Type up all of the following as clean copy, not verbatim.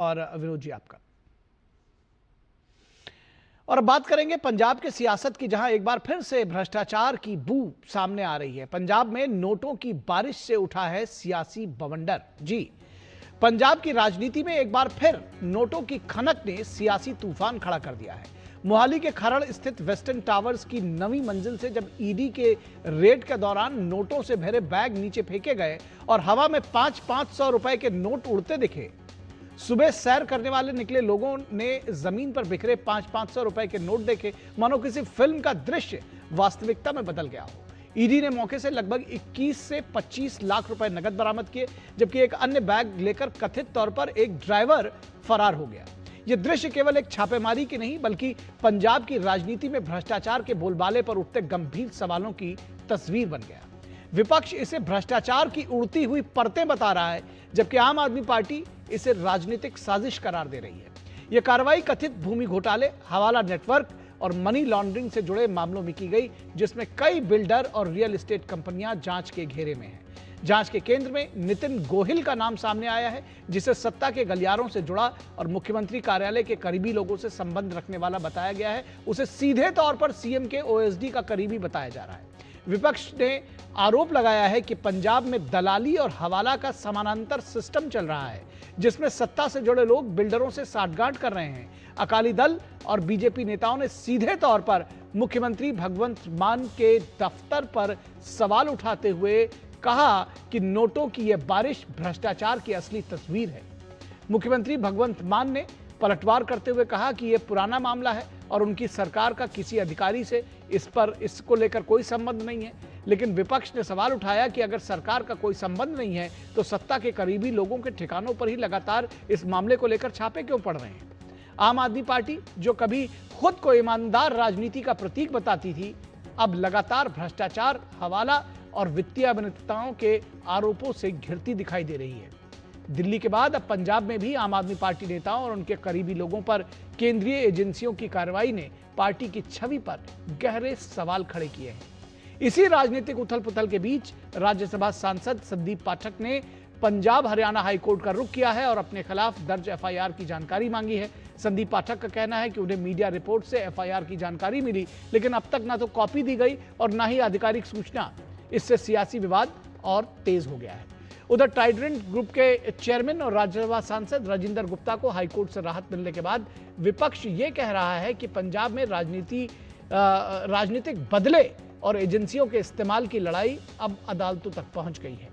और विनोद जी आपका। और अब बात करेंगे पंजाब के सियासत की, जहां एक बार फिर से भ्रष्टाचार की बू सामने आ रही है। पंजाब में नोटों की बारिश से उठा है सियासी बवंडर। जी, पंजाब की राजनीति में एक बार फिर नोटों की खनक ने सियासी तूफान खड़ा कर दिया है। मोहाली के खरड़ स्थित वेस्टर्न टावर्स की 9वीं मंजिल से जब ईडी के रेड के दौरान नोटों से भरे बैग नीचे फेंके गए और हवा में 500 रुपए के नोट उड़ते दिखे, सुबह सैर करने वाले निकले लोगों ने जमीन पर बिखरे 500 रुपए के नोट देखे, मानो किसी फिल्म का दृश्य वास्तविकता में बदल गया हो। ईडी ने मौके से लगभग 21 से 25 लाख रुपए नकद बरामद किए, जबकि एक अन्य बैग लेकर कथित तौर पर एक ड्राइवर फरार हो गया। यह दृश्य केवल एक छापेमारी की नहीं, बल्कि पंजाब की राजनीति में भ्रष्टाचार के बोलबाले पर उठते गंभीर सवालों की तस्वीर बन गया। विपक्ष इसे भ्रष्टाचार की उड़ती हुई परतें बता रहा है, जबकि आम आदमी पार्टी इसे राजनीतिक साजिश करार दे रही है। यह कार्रवाई कथित भूमि घोटाले, हवाला नेटवर्क और मनी लॉन्ड्रिंग से जुड़े मामलों में की गई, जिसमें कई बिल्डर और रियल एस्टेट कंपनियां जांच के घेरे में हैं। जांच के केंद्र में नितिन गोहिल का नाम सामने आया है, जिसे सत्ता के गलियारों से जुड़ा और मुख्यमंत्री कार्यालय के करीबी लोगों से संबंध रखने वाला बताया गया है। उसे सीधे तौर पर सीएम के ओएसडी का करीबी बताया जा रहा है। विपक्ष ने आरोप लगाया है कि पंजाब में दलाली और हवाला का समानांतर सिस्टम चल रहा है, जिसमें सत्ता से जुड़े लोग बिल्डरों से साठगांठ कर रहे हैं। अकाली दल और बीजेपी नेताओं ने सीधे तौर पर मुख्यमंत्री भगवंत मान के दफ्तर पर सवाल उठाते हुए कहा कि नोटों की यह बारिश भ्रष्टाचार की असली तस्वीर है। मुख्यमंत्री भगवंत मान ने पलटवार करते हुए कहा कि यह पुराना मामला है और उनकी सरकार का किसी अधिकारी से इसको लेकर कोई संबंध नहीं है। लेकिन विपक्ष ने सवाल उठाया कि अगर सरकार का कोई संबंध नहीं है तो सत्ता के करीबी लोगों के ठिकानों पर ही लगातार इस मामले को लेकर छापे क्यों पड़ रहे हैं। आम आदमी पार्टी, जो कभी खुद को ईमानदार राजनीति का प्रतीक बताती थी, अब लगातार भ्रष्टाचार, हवाला और वित्तीय अनियमितताओं के आरोपों से घिरती दिखाई दे रही है। दिल्ली के बाद अब पंजाब में भी आम आदमी पार्टी नेताओं और उनके करीबी लोगों पर केंद्रीय एजेंसियों की कार्रवाई ने पार्टी की छवि पर गहरे सवाल खड़े किए हैं। इसी राजनीतिक उथल पुथल के बीच राज्यसभा सांसद संदीप पाठक ने पंजाब हरियाणा हाईकोर्ट का रुख किया है और अपने खिलाफ दर्ज एफआईआर की जानकारी मांगी है। संदीप पाठक का कहना है कि उन्हें मीडिया रिपोर्ट से एफआईआर की जानकारी मिली, लेकिन अब तक ना तो कॉपी दी गई और ना ही आधिकारिक सूचना। इससे सियासी विवाद और तेज हो गया है। उधर ट्राइडेंट ग्रुप के चेयरमैन और राज्यसभा सांसद राजिंदर गुप्ता को हाईकोर्ट से राहत मिलने के बाद विपक्ष ये कह रहा है कि पंजाब में राजनीतिक बदले और एजेंसियों के इस्तेमाल की लड़ाई अब अदालतों तक पहुंच गई है।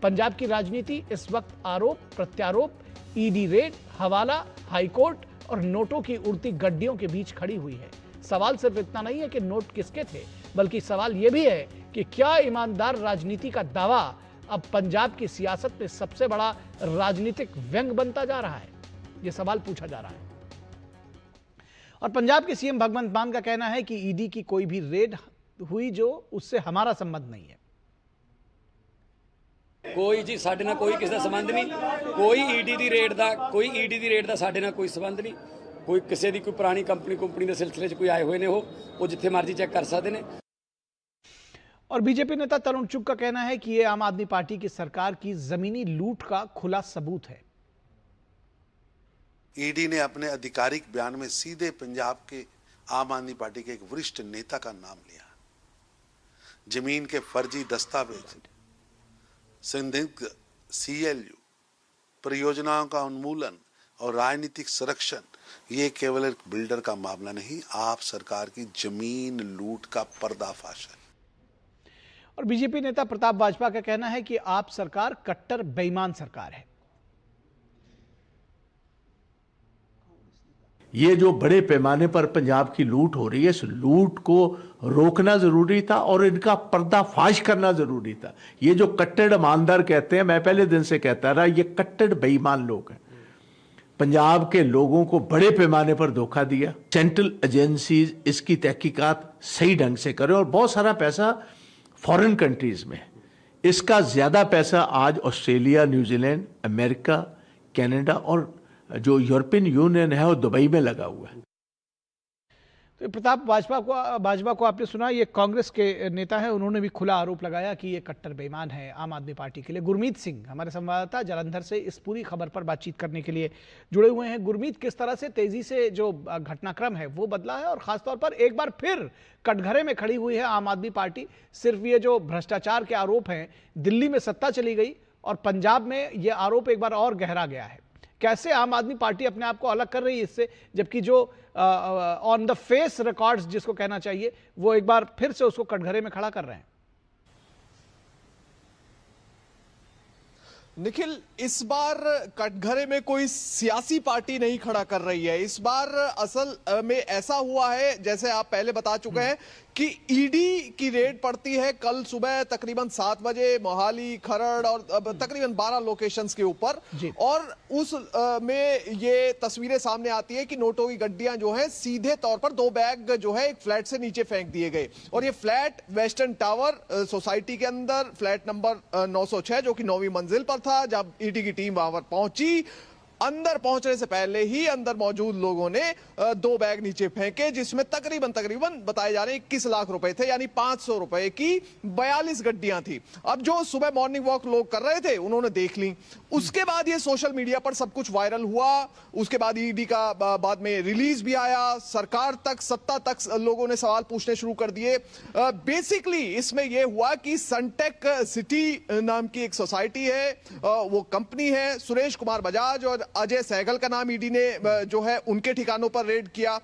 पंजाब की राजनीति इस वक्त आरोप प्रत्यारोप, ईडी रेड, हवाला, हाईकोर्ट और नोटों की उड़ती गड्डियों के बीच खड़ी हुई है। सवाल सिर्फ इतना नहीं है कि नोट किसके थे, बल्कि सवाल यह भी है कि क्या ईमानदार राजनीति का दावा अब पंजाब की सियासत में सबसे बड़ा राजनीतिक व्यंग बनता जा रहा है। यह सवाल पूछा जा रहा है। और पंजाब के सीएम भगवंत मान का कहना है कि ईडी की कोई भी रेड हुई जो उससे हमारा संबंध नहीं है। कोई जी साडे नाल कोई किसी दा संबंध नहीं, कोई ईडी दी रेड दा साडे नाल कोई संबंध नहीं। कोई किसी दी कोई पुरानी कंपनी दे सिलसिले च कोई आए हुए ने, वो जिथे मर्जी चेक कर सकते हैं। और बीजेपी नेता तरुण चुग का कहना है कि यह आम आदमी पार्टी की सरकार की जमीनी लूट का खुला सबूत है। ईडी ने अपने आधिकारिक बयान में सीधे पंजाब के आम आदमी पार्टी के एक वरिष्ठ नेता का नाम लिया। जमीन के फर्जी दस्तावेज, संदिग्ध सीएलयू, परियोजनाओं का उन्मूलन और राजनीतिक संरक्षण, ये केवल एक बिल्डर का मामला नहीं, आप सरकार की जमीन लूट का पर्दाफाश है। और बीजेपी नेता प्रताप बाजपा का कहना है कि आप सरकार कट्टर बेईमान सरकार है। ये जो बड़े पैमाने पर पंजाब की लूट हो रही है, इस लूट को रोकना जरूरी था और इनका पर्दाफाश करना जरूरी था। ये जो कट्टर ईमानदार कहते हैं, मैं पहले दिन से कहता रहा, ये कट्टर बेईमान लोग हैं। पंजाब के लोगों को बड़े पैमाने पर धोखा दिया। सेंट्रल एजेंसीज इसकी तहकीकात सही ढंग से करें और बहुत सारा पैसा फॉरेन कंट्रीज में, इसका ज्यादा पैसा आज ऑस्ट्रेलिया, न्यूजीलैंड, अमेरिका, कनाडा और जो यूरोपियन यूनियन है वो दुबई में लगा हुआ है। तो प्रताप, भाजपा को आपने सुना, ये कांग्रेस के नेता हैं, उन्होंने भी खुला आरोप लगाया कि ये कट्टर बेईमान है आम आदमी पार्टी के लिए। गुरमीत सिंह हमारे संवाददाता जालंधर से इस पूरी खबर पर बातचीत करने के लिए जुड़े हुए हैं। गुरमीत, किस तरह से तेजी से जो घटनाक्रम है वो बदला है और खासतौर पर एक बार फिर कटघरे में खड़ी हुई है आम आदमी पार्टी। सिर्फ ये जो भ्रष्टाचार के आरोप हैं, दिल्ली में सत्ता चली गई और पंजाब में ये आरोप एक बार और गहरा गया है। कैसे आम आदमी पार्टी अपने आप को अलग कर रही है इससे, जबकि जो ऑन द फेस रिकॉर्ड्स जिसको कहना चाहिए, वो एक बार फिर से उसको कटघरे में खड़ा कर रहे हैं। निखिल, इस बार कटघरे में कोई सियासी पार्टी नहीं खड़ा कर रही है। इस बार असल में ऐसा हुआ है, जैसे आप पहले बता चुके हैं कि ईडी की रेड पड़ती है कल सुबह तकरीबन 7 बजे मोहाली, खरड़ और तकरीबन 12 लोकेशंस के ऊपर, और उस में ये तस्वीरें सामने आती है कि नोटों की गड्डियां जो हैं सीधे तौर पर 2 बैग जो है एक फ्लैट से नीचे फेंक दिए गए। और ये फ्लैट वेस्टर्न टावर सोसाइटी के अंदर फ्लैट नंबर 906 जो कि 9वीं मंजिल पर था। जब ईडी की टीम वहां पर पहुंची, अंदर पहुंचने से पहले ही अंदर मौजूद लोगों ने 2 बैग नीचे फेंके, जिसमें तकरीबन बताए जा रहे हैं 21 लाख रुपए थे, यानी 500 रुपए की 42 गड्डियां थी। अब जो सुबह मॉर्निंग वॉक लोग कर रहे थे उन्होंने देख ली। उसके बाद ये सोशल मीडिया पर सब कुछ वायरल हुआ। उसके बाद ईडी का बाद में रिलीज भी आया, सरकार तक, सत्ता तक लोगों ने सवाल पूछने शुरू कर दिए। बेसिकली इसमें यह हुआ कि सनटेक सिटी नाम की एक सोसाइटी है, वो कंपनी है, सुरेश कुमार बजाज और अजय सहगल का नाम ईडी ने जो है उनके ठिकानों पर रेड किया।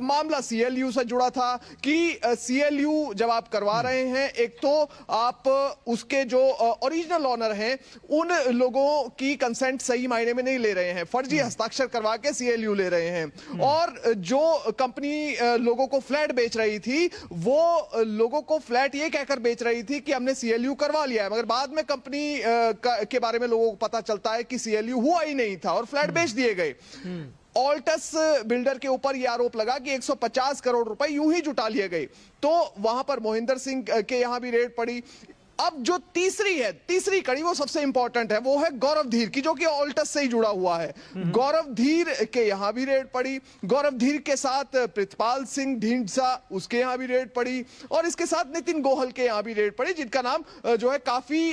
मामला सीएलयू से जुड़ा था कि सीएलयू जब आप करवा रहे हैं, एक तो आप उसके जो ओरिजिनल ऑनर हैं उन लोगों की कंसेंट सही मायने में नहीं ले रहे हैं, फर्जी हस्ताक्षर करवा के सीएलयू ले रहे हैं। और जो कंपनी लोगों को फ्लैट बेच रही थी, वो लोगों को फ्लैट ये कहकर बेच रही थी कि हमने सीएलयू करवा लिया है, मगर बाद में कंपनी के बारे में लोगों को पता चलता है कि सीएलयू हुआ ही नहीं था और फ्लैट बेच दिए गए। ऑल्टस बिल्डर के ऊपर यह आरोप लगा कि 150 करोड़ रुपए यूं ही जुटा लिए गए। तो वहां पर मोहिंदर सिंह के यहां भी रेड पड़ी। अब जो तीसरी कड़ी वो सबसे इंपॉर्टेंट है, वो है गौरव धीर की, जो कि ऑल्टस से ही जुड़ा हुआ है। गौरव धीर के यहां भी रेड पड़ी। गौरव धीर के साथ प्रितपाल सिंह ढींढसा, उसके यहां भी रेड पड़ी, और इसके साथ नितिन गोयल के यहां भी रेड पड़ी, जिनका नाम जो है काफी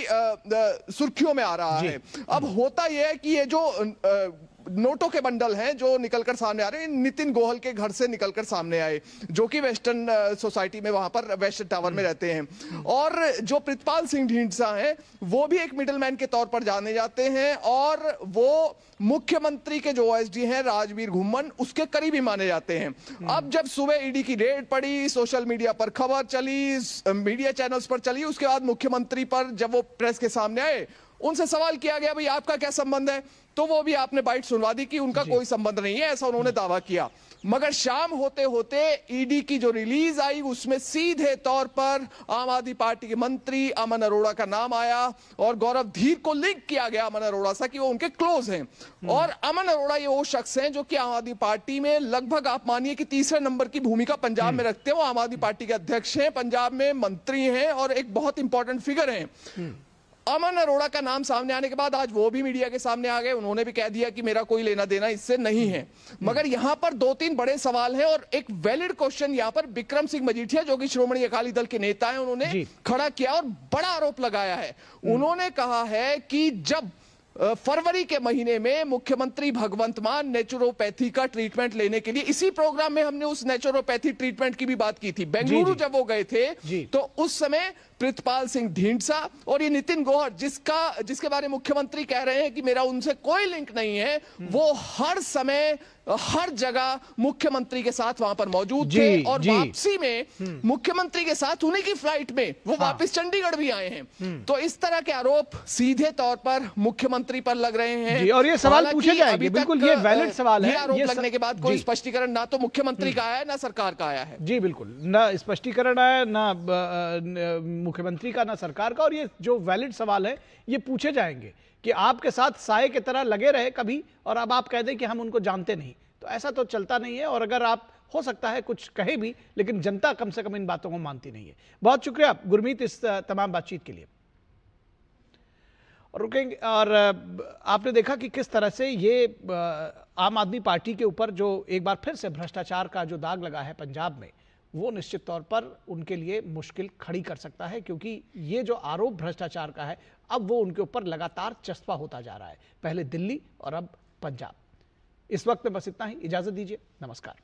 सुर्खियों में आ रहा है। अब होता यह है कि ये जो नोटों के बंडल हैं जो निकलकर सामने आ रहे हैं, नितिन गोयल के घर से निकलकर सामने आए, जो कि वेस्टर्न सोसाइटी में वहां पर वेस्टर्न टावर में रहते हैं। और जो प्रितपाल सिंह ढींढसा हैं, वो भी एक मिडलमैन के तौर पर जाने जाते हैं, और वो मुख्यमंत्री के जो ओएसडी हैं राजवीर घुम्मन, उसके करीबी माने जाते हैं। अब जब सुबह ईडी की रेड पड़ी, सोशल मीडिया पर खबर चली, मीडिया चैनल्स पर चली, उसके बाद मुख्यमंत्री पर जब वो प्रेस के सामने आए, उनसे सवाल किया गया, भाई आपका क्या संबंध है? तो वो भी आपने बाइट सुनवा दी कि उनका कोई संबंध नहीं है, ऐसा उन्होंने दावा किया। मगर शाम होते होते ईडी की जो रिलीज आई, उसमें सीधे तौर पर आम आदमी पार्टी के मंत्री अमन अरोड़ा का नाम आया, और गौरव धीर को लिंक किया गया अमन अरोड़ा से कि वो उनके क्लोज हैं। और अमन अरोड़ा ये वो शख्स हैं जो कि आम आदमी पार्टी में लगभग आप मानिए कि तीसरे नंबर की भूमिका पंजाब में रखते हैं। वो आम आदमी पार्टी के अध्यक्ष हैं, पंजाब में मंत्री हैं और एक बहुत इंपॉर्टेंट फिगर हैं। अमन अरोड़ा का नाम सामने आने के बाद आज वो भी मीडिया के सामने आ गए, उन्होंने भी कह दिया कि मेरा कोई लेना देना इससे नहीं है। मगर यहां पर 2-3 बड़े सवाल हैं, और एक वैलिड क्वेश्चन यहां पर बिक्रम सिंह मजीठिया, जो कि श्रोमणी अकाली दल के नेता हैं, उन्होंने खड़ा किया और बड़ा आरोप लगाया है। उन्होंने कहा है कि जब फरवरी के महीने में मुख्यमंत्री भगवंत मान नेचुरोपैथी का ट्रीटमेंट लेने के लिए, इसी प्रोग्राम में हमने उस नेचुरोपैथी ट्रीटमेंट की भी बात की थी, बेंगलुरु जब वो गए थे, तो उस समय प्रितपाल सिंह ढींढसा और ये नितिन गोयल, जिसके बारे में मुख्यमंत्री कह रहे हैं कि मेरा उनसे कोई लिंक नहीं है, वो हर समय हर जगह मुख्यमंत्री के साथ वहां पर मौजूद थे, और वापसी में मुख्यमंत्री के साथ उन्हीं की फ्लाइट में वो वापस चंडीगढ़ भी आए हैं। तो इस तरह के आरोप सीधे तौर पर मुख्यमंत्री पर लग रहे हैं, और ये सवाल पूछे जाएंगे, बिल्कुल ये वैलिड सवाल है। ये आरोप लगने के बाद कोई स्पष्टीकरण ना तो मुख्यमंत्री का आया है ना सरकार का आया है। जी बिल्कुल, ना स्पष्टीकरण आया, ना मुख्यमंत्री का, ना सरकार का। और ये जो वैलिड सवाल है ये पूछे जाएंगे कि आपके साथ साये की तरह लगे रहे कभी, और अब आप कह दें कि हम उनको जानते नहीं, तो ऐसा तो चलता नहीं है। और अगर आप हो सकता है कुछ कहे भी, लेकिन जनता कम से कम इन बातों को मानती नहीं है। बहुत शुक्रिया गुरमीत इस तमाम बातचीत के लिए। और रुकेंगे, और आपने देखा कि किस तरह से ये आम आदमी पार्टी के ऊपर जो एक बार फिर से भ्रष्टाचार का जो दाग लगा है पंजाब में, वो निश्चित तौर पर उनके लिए मुश्किल खड़ी कर सकता है, क्योंकि ये जो आरोप भ्रष्टाचार का है अब वो उनके ऊपर लगातार चस्पा होता जा रहा है, पहले दिल्ली और अब पंजाब। इस वक्त में बस इतना ही, इजाजत दीजिए, नमस्कार।